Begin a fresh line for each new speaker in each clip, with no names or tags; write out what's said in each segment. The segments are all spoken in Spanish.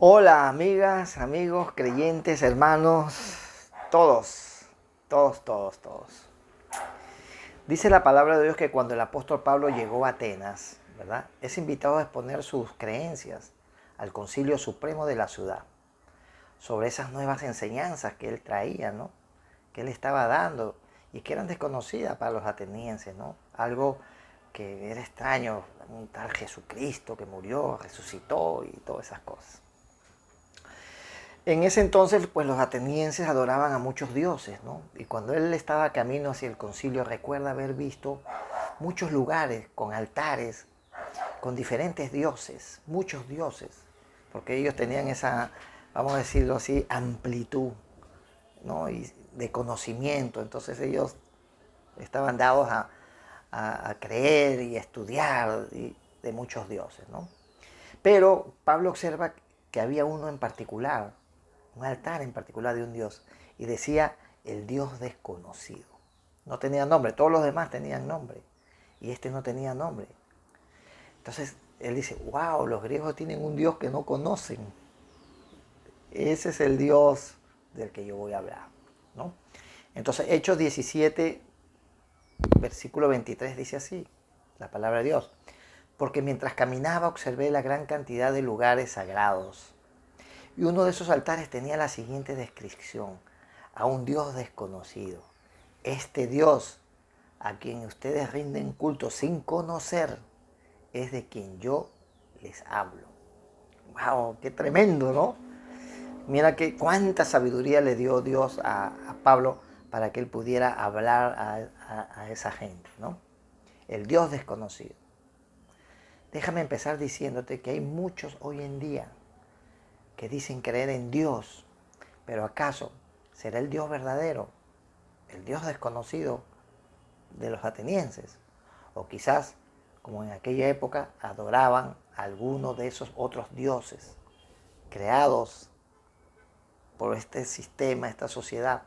Hola, amigas, amigos, creyentes, hermanos, todos, todos. Dice la palabra de Dios que cuando el apóstol Pablo llegó a Atenas, ¿verdad? Es invitado a exponer sus creencias al Concilio Supremo de la ciudad sobre esas nuevas enseñanzas que él traía, ¿no? Que él estaba dando y que eran desconocidas para los atenienses, ¿no? Algo que era extraño, un tal Jesucristo que murió, resucitó y todas esas cosas. En ese entonces, pues los atenienses adoraban a muchos dioses, ¿no? Y cuando él estaba camino hacia el concilio, recuerda haber visto muchos lugares con altares, con diferentes dioses, muchos dioses, porque ellos tenían esa, vamos a decirlo así, amplitud, ¿no? Y de conocimiento. Entonces ellos estaban dados a creer y a estudiar de muchos dioses, ¿no? Pero Pablo observa que había uno en particular, un altar en particular de un dios, y decía el dios desconocido. No tenía nombre, todos los demás tenían nombre, y este no tenía nombre. Entonces él dice, wow, los griegos tienen un dios que no conocen. Ese es el dios del que yo voy a hablar, ¿no? Entonces Hechos 17, versículo 23 dice así, la palabra de Dios. Porque mientras caminaba observé la gran cantidad de lugares sagrados. Y uno de esos altares tenía la siguiente descripción: a un Dios desconocido. Este Dios a quien ustedes rinden culto sin conocer es de quien yo les hablo. ¡Wow! ¡Qué tremendo!, ¿no? Mira que cuánta sabiduría le dio Dios a Pablo para que él pudiera hablar a esa gente, ¿no? El Dios desconocido. Déjame empezar diciéndote que hay muchos hoy en día que dicen creer en Dios, pero ¿acaso será el Dios verdadero, el Dios desconocido de los atenienses? O quizás, como en aquella época, adoraban a alguno de esos otros dioses creados por este sistema, esta sociedad,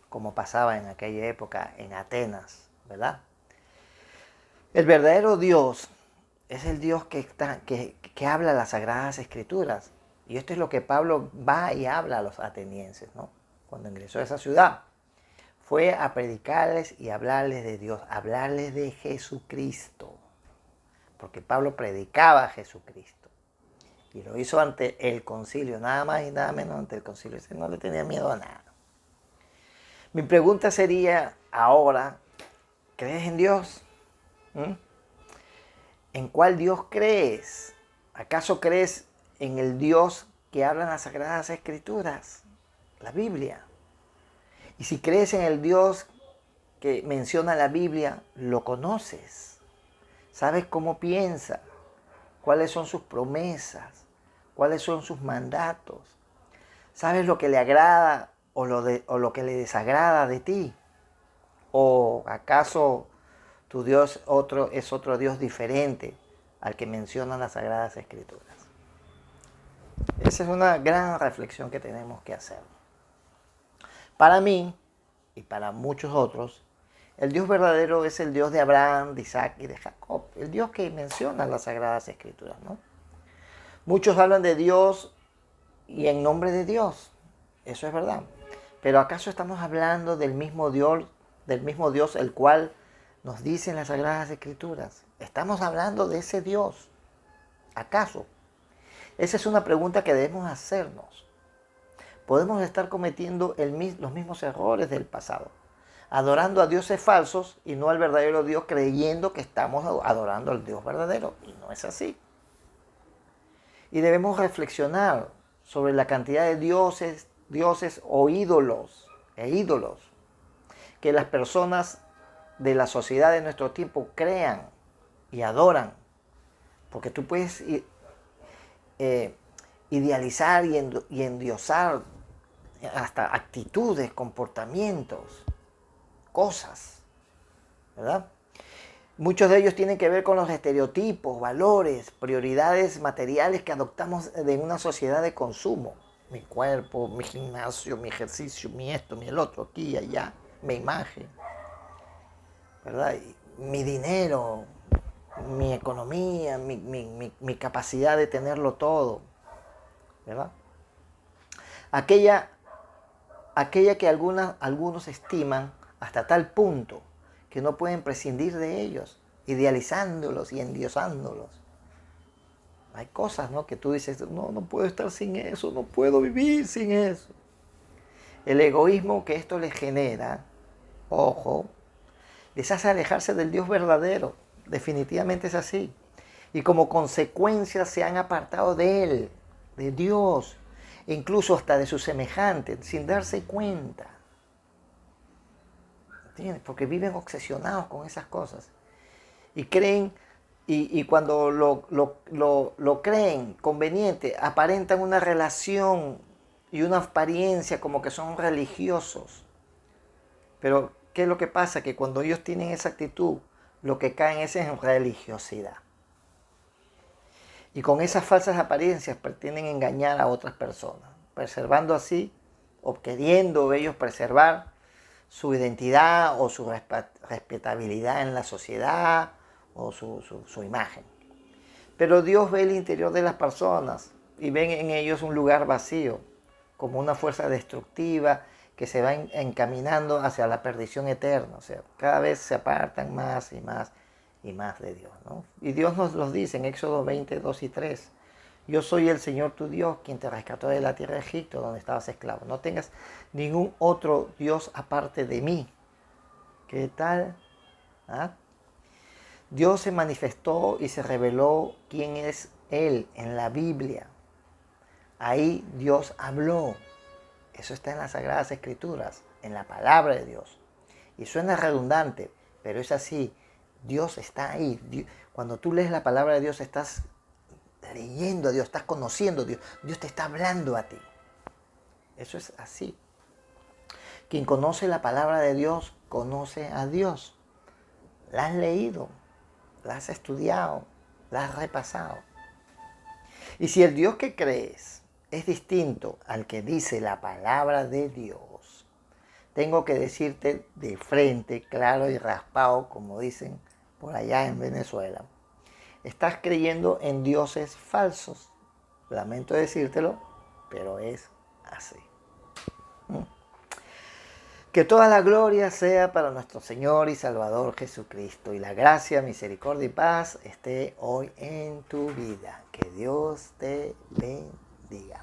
como pasaba en aquella época en Atenas, ¿verdad? El verdadero Dios es el Dios que habla las Sagradas Escrituras. Y esto es lo que Pablo va y habla a los atenienses, ¿no? Cuando ingresó a esa ciudad. Fue a predicarles y hablarles de Dios, hablarles de Jesucristo. Porque Pablo predicaba a Jesucristo. Y lo hizo ante el concilio, nada más y nada menos ante el concilio. Ese no le tenía miedo a nada. Mi pregunta sería ahora, ¿crees en Dios? ¿Mm? ¿En cuál Dios crees? ¿Acaso crees en el Dios que habla en las Sagradas Escrituras, la Biblia? Y si crees en el Dios que menciona la Biblia, ¿lo conoces? ¿Sabes cómo piensa? ¿Cuáles son sus promesas? ¿Cuáles son sus mandatos? ¿Sabes lo que le agrada o lo que le desagrada de ti? ¿O acaso tu Dios es otro Dios diferente al que mencionan las Sagradas Escrituras? Esa es una gran reflexión que tenemos que hacer. Para mí, y para muchos otros, el Dios verdadero es el Dios de Abraham, de Isaac y de Jacob. El Dios que menciona las Sagradas Escrituras, ¿no? Muchos hablan de Dios y en nombre de Dios. Eso es verdad. Pero ¿acaso estamos hablando del mismo Dios el cual nos dice en las Sagradas Escrituras? ¿Estamos hablando de ese Dios? ¿Acaso? Esa es una pregunta que debemos hacernos. Podemos estar cometiendo los mismos errores del pasado, adorando a dioses falsos y no al verdadero Dios, creyendo que estamos adorando al Dios verdadero. Y no es así. Y debemos reflexionar sobre la cantidad de dioses o ídolos que las personas de la sociedad de nuestro tiempo crean y adoran. Porque tú puedes idealizar y endiosar hasta actitudes, comportamientos, cosas, ¿verdad? Muchos de ellos tienen que ver con los estereotipos, valores, prioridades materiales que adoptamos en una sociedad de consumo. Mi cuerpo, mi gimnasio, mi ejercicio, mi esto, mi el otro, aquí y allá, mi imagen, ¿verdad? Mi dinero, mi economía, mi capacidad de tenerlo todo. ¿verdad? Aquella que algunos estiman hasta tal punto que no pueden prescindir de ellos, idealizándolos y endiosándolos. Hay cosas, ¿no?, que tú dices, no puedo estar sin eso, no puedo vivir sin eso. El egoísmo que esto les genera, ojo, les hace alejarse del Dios verdadero. Definitivamente es así. Y como consecuencia se han apartado de Él, de Dios, e incluso hasta de sus semejantes, sin darse cuenta. ¿Entiendes? Porque viven obsesionados con esas cosas. Y creen, y cuando lo creen conveniente, aparentan una relación y una apariencia como que son religiosos. Pero, ¿qué es lo que pasa? Que cuando ellos tienen esa actitud, lo que caen es en religiosidad. Y con esas falsas apariencias pretenden engañar a otras personas, preservando así, o queriendo ellos preservar su identidad o su respetabilidad en la sociedad o su imagen. Pero Dios ve el interior de las personas y ve en ellos un lugar vacío, como una fuerza destructiva que se va encaminando hacia la perdición eterna. O sea, cada vez se apartan más y más y más de Dios, ¿no? Y Dios nos los dice en Éxodo 20, 2 y 3. Yo soy el Señor tu Dios, quien te rescató de la tierra de Egipto, donde estabas esclavo. No tengas ningún otro Dios aparte de mí. ¿Qué tal? ¿Ah? Dios se manifestó y se reveló quién es Él en la Biblia. Ahí Dios habló. Eso está en las Sagradas Escrituras, en la palabra de Dios. Y suena redundante, pero es así. Dios está ahí. Cuando tú lees la palabra de Dios, estás leyendo a Dios, estás conociendo a Dios. Dios te está hablando a ti. Eso es así. Quien conoce la palabra de Dios, conoce a Dios. La has leído, la has estudiado, la has repasado. Y si el Dios que crees es distinto al que dice la palabra de Dios, tengo que decirte de frente, claro y raspado, como dicen por allá en Venezuela, estás creyendo en dioses falsos. Lamento decírtelo, pero es así. Que toda la gloria sea para nuestro Señor y Salvador Jesucristo, y la gracia, misericordia y paz esté hoy en tu vida. Que Dios te bendiga.